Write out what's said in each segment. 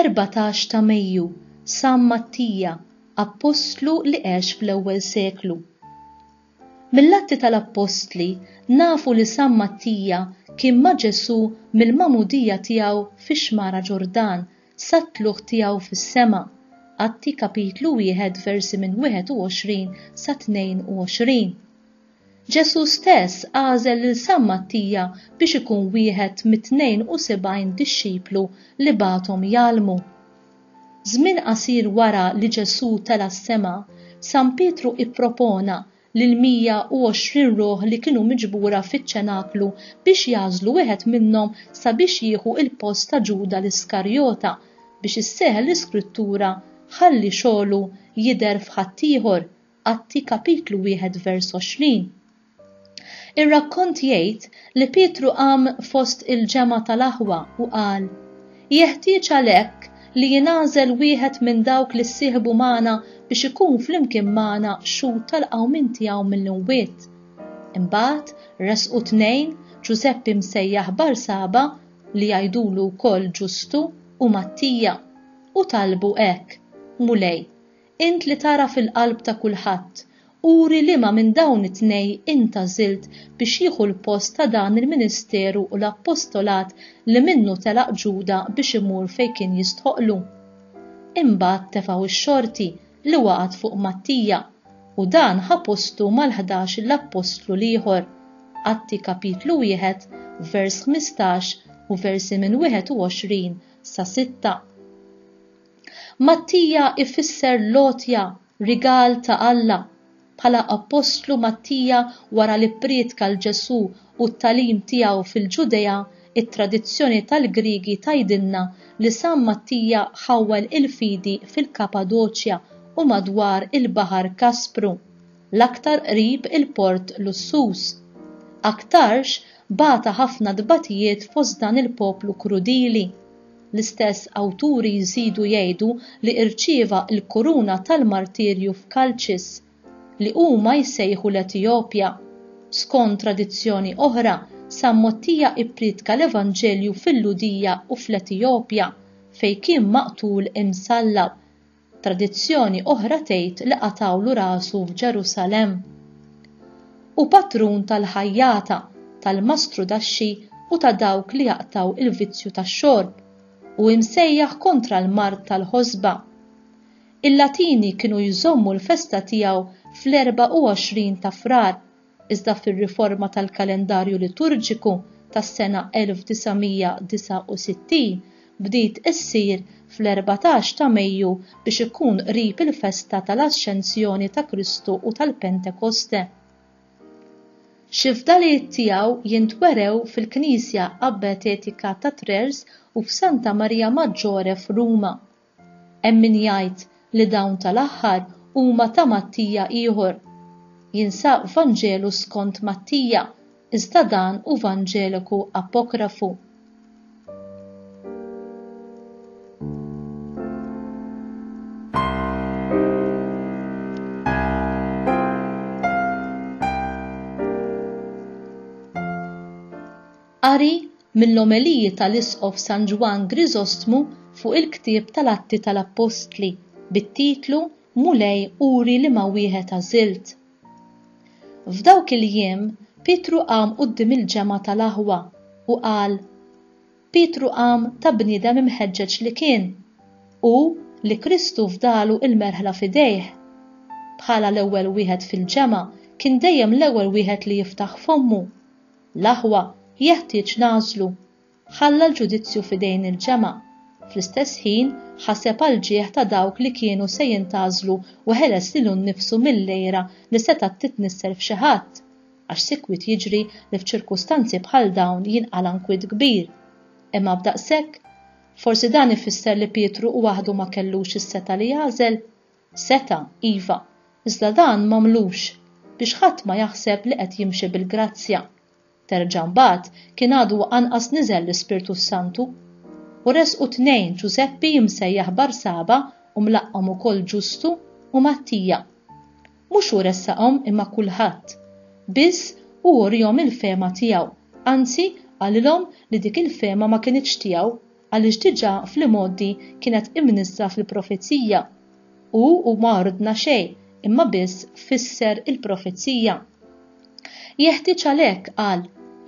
fl-14 ta' Mejju San Mattija, apostlu li għex fl-ewwel seklu. Mill-Atti tal-Apostli nafu li San Mattija kien ma' Ġesu mill-mamudija tiegħu fix-xmara Ġordan sat-tluħ tiegħu fis-sema. Atti kapitlu 1 versi minn 21 sa 22. Ġesu stess għażel lil San Mattija biex ikun wieħed mit-72 dixxiplu li bagħthom jgħallmu. Żmien qasir wara li Ġesu tela s-sema, San Pietru ippropona lil 120 ruħ li kienu miġbura fiċ-ċenaklu biex jażlu wieħed minnhom sabiex jieħu il-post ta' Ġuda l-Iskarjota biex isseħħ l-Iskrittura ħalli xogħlu jidher f'ħadd ieħor. Atti kapitlu 1 vers 20. Ir-rakkont jgħid li Pietru qam fost il-ġemgħa tal-aħwa u qal: jeħtieġ għalhekk li jingħażel wieħed minn dawk li ssieħbu magħna biex ikun flimkien magħna xhud tal-qawmin tiegħu mill-imwiet. Imbagħad resqu 2 Ġuseppi msejjaħ Barsaba li jgħidulu wkoll Ġustu u Mattija u talbu hekk: Mulej, int li tara fil-qalb ta' kulħadd, uri liema minn dawn it-tnejn int għażilt biex jieħu l-post ta' dan il-ministeru u l-appostolat li minnu telaq Ġuda biex imur fejn kien jistħoqlu. Imbagħad tefgħu x-xorti li waqgħet fuq Mattija u dan ħa postu mal-11 l-apostlu ieħor. Atti kapitlu 1 vers 15 u versi minn 21 sa 6. Mattija ifisser lotja, rigal ta' Alla. Bħala apostlu Mattija wara li priedka l-Ġesu u t-talim tiegħu fil-Ġudea, it-tradizzjoni tal-Griegi tgħidilna li San Mattija ħawwel il-fidi fil-Kapadoċja u madwar il-Baħar Kaspru, l-aktar qrib il-Port Lussus. Aktarx bata ħafna dbatijiet fost dan il-poplu krudili. L-istess awturi jżidu jgħidu li irċieva l-kuruna tal-martirju f'Kalċis li huma jsejħu l-Etjopja. Skont tradizzjoni oħra, San Mattija ippriedka l-Evanġelju fil-Ludija u fl-Etjopja fejn kien maqtul imsallab. Tradizzjoni oħra tgħid li qatawlu rasu f'Ġerusalemm. U patrun tal-ħajjata, tal-mastrudaxxi u ta' dawk li jaqtaw il-vizzju tax-xorb u imsejjaħ kontra l-mard tal-ħosba. Il-Latini kienu jżommu l-festa tiegħu fl-24 ta' Frar, iżda fir-riforma tal-kalendarju liturġiku tas-sena 1969 bdiet issir fl-14 ta' Mejju biex ikun qrib il-festa tal-Asċenzjoni ta' Kristu u tal-Pentekoste. Xi fdalijiet tiegħu jintwerew fil-Knisja Abbatetika ta' Trers u f'Santa Marija Maġġore f'Ruma. Hemm min jgħid li dawn tal-aħħar huma ta' Mattija ieħor. Jinsab Vanġelu skont Mattija, iżda dan hu Vanġeliku apokrafu. Qari mill-omeliji tal-Isqof San Ġwan Griżostmu fuq il-ktieb tal-Atti tal-Apostli bit-titlu Mulej uri li ma wieħed għażilt. F'dawk il-jiem Pietru qam quddiem il-ġemgħa tal-aħwa u qal: Pietru qam ta' bniedem imħeġġeġ li kien u li Kristu fdalu il-merħla f'idejh. Bħala l-ewwel wieħed fil-ġemgħa kien dejjem l-ewwel wieħed li jiftaħ fommu. L-aħwa jeħtieġ nażlu. Ħalla l-ġudizzju f'idejn il-ġemgħa. Fl-istess ħin ħaseb għal ġieħ ta' dawk li kienu se jintażlu u ħeles lilu nnifsu mill-lejra li seta' titnisser f'xi ħadd, għax sikwit jiġri li f'ċirkustanzi bħal dawn jinqala nkwiet kbir. Imma b'daqshekk, forsi dan ifisser li Pietru waħdu ma kellux is-seta li jagħżel? Seta, iva, iżda dan m'għamlux biex ħadd ma jaħseb li qed jimxi bil-grazzja. Terġa' mbagħad kien għadu anqas niżel l-Ispirtu Santu u resqu 2 Ġuseppi msejjaħ Barsaba u mlaqqhom ukoll Ġustu u Mattija. Mhux hu ressaqhom imma kulħadd. Biss hu urihom il-fema tiegħu, anzi qalilhom li dik il-fema ma kienitx tiegħu għaliex diġà fl-imoddi kienet imnisra fil-profezija u ma ridna xejn imma biss fisser il-profezija. Jeħtieġ għalhekk qal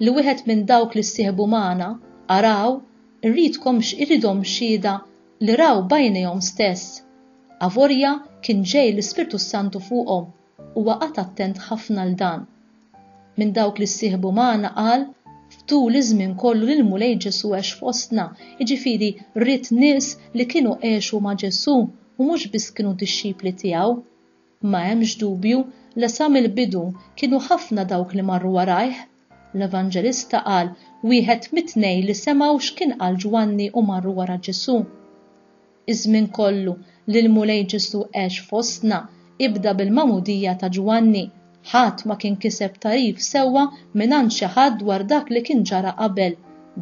li wieħed minn dawk li ssieħbu magħna araw irridhom xhieda li raw bajnejhom stess. Avorja kien ġej l-Ispirtu Santu fuqhom u waqgħet attent ħafna l dan. Minn dawk li ssieħbu magħna qal ftul iż-żmien kollu lil mulej Ġesu għex fostna, jiġifieri rrid nies li kienu għexu ma' Ġesu u mhux biss kienu dixxipli tiegħu. Ma hemmx dubju li sa mill-bidu kienu ħafna dawk li marru warajh. L-Evanġelista qal wieħed mit-tnejn li semgħu x'kien qal Ġwanni u marru wara Ġesu. Iż-żmien kollu li l-mulej Ġesu għex fostna ibda bil-magħmudija ta' Ġwanni. Ħadd ma kien kiseb tarif sewwa mingħand xi ħadd dwar dak li kien ġara qabel.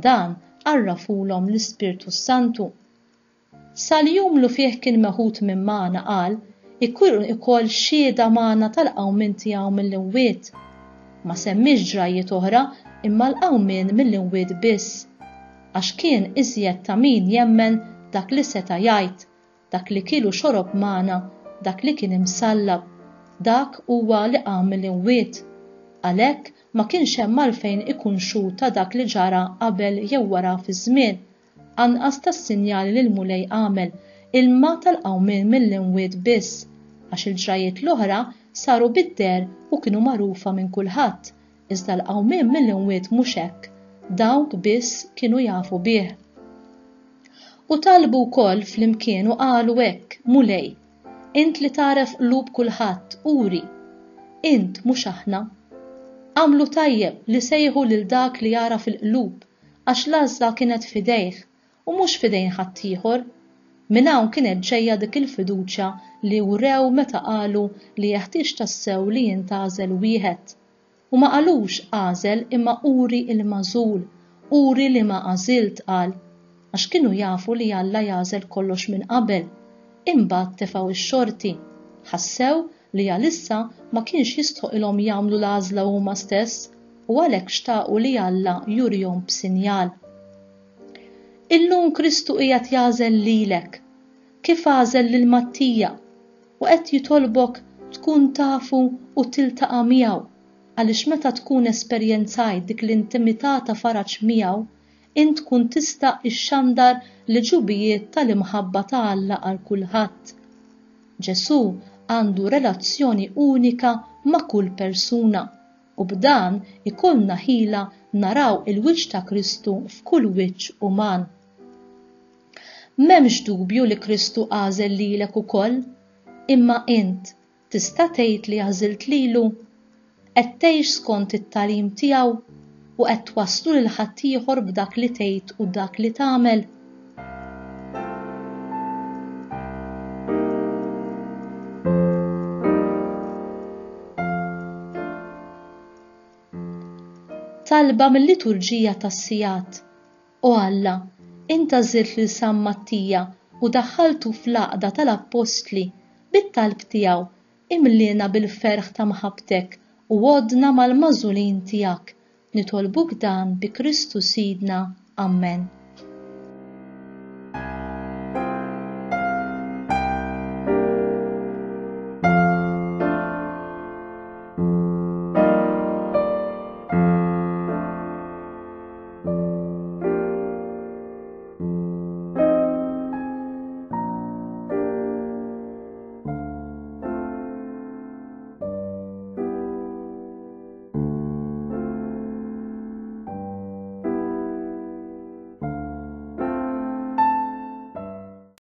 Dan għarrafulhom l-Ispirtu Santu. Sal-jum li fih kien meħud minn magħna qal ikun ikoll xhieda magħna tal-qawmien tiegħu mill-imwiet. Ma semmix ġrajiet oħra imma l-qawmien mill-imwiet biss. Għax kien iżjed ta' min jemmen dak li seta' jgħid, dak li kielu xorob magħna, dak li kien imsallab. Dak huwa li qam mill-imwiet. Għalhekk ma kienx hemm għalfejn ikun xhud ta' dak li ġara qabel jew wara fi żmien. Anqas tas-sinjali li l-mulej għamel ilma tal-qawmien mill-imwiet biss, għax il-ġrajiet l-oħra saru bid-der u kienu magħrufa minn kulħadd, iżda l-qawmien mill-imwiet mhux hekk, dawk biss kienu jafu bih. U talbu wkoll flimkien u qalu hekk, mulej, int li taref qlub kulħadd, uri, int mhux aħna. Għamlu tajjeb li sejħu lil dak li jara fil-qlub, għax l-għażla kienet fidejh u mhux fidejn ħadd ieħor. Minn hawn kienet ġejja dik il-fiduċja li wrew meta qalu li jeħtieġ tassew li jintgħażel wieħed. U ma qalux għażel imma uri il-magħżul, uri li ma għażilt qal, għax kienu jafu li Alla jagħżel kollox minn qabel. Imbagħad tefgħu x-xorti, ħassew li għalissa ma kienx jistħoqilhom jagħmlu l-għażla huma stess u għalhekk xtaqu li Alla jurihom b'sinjal. Illum Kristu qiegħed jagħżel lilek, kif għażel lil Mattija u qed jitolbok tkun tafu u tiltaqa' miegħu għaliex meta tkun esperjenzajt dik l-intimità ta' faraġ miegħu int tkun tista' ixxandar li ġubijiet tal-imħabba ta' Alla għal kulħadd. Ġesu għandu relazzjoni unika ma' kull persuna u b'dan ikollna ħila naraw il-wiċċ ta' Kristu f'kull wiċċ uman. M'hemmx dubju li Kristu għażel lilek ukoll, imma int tista' tgħid li għażilt lilu, qed tgħix skont it-tagħlim tiegħu u qed twasslu lil ħadd ieħor b'dak li tgħid u dak li tagħmel. Talba mill-liturġija tas-sigħat. O Alla, int għażilt lil San Mattija u daħħaltu fl-għaqda tal-Apostli bit-talb tiegħu imliena bil-ferħ ta' maħabtek u għodna mal-magħżulin tiegħek. Nitolbuk dan bi Kristu Sidna. Amen.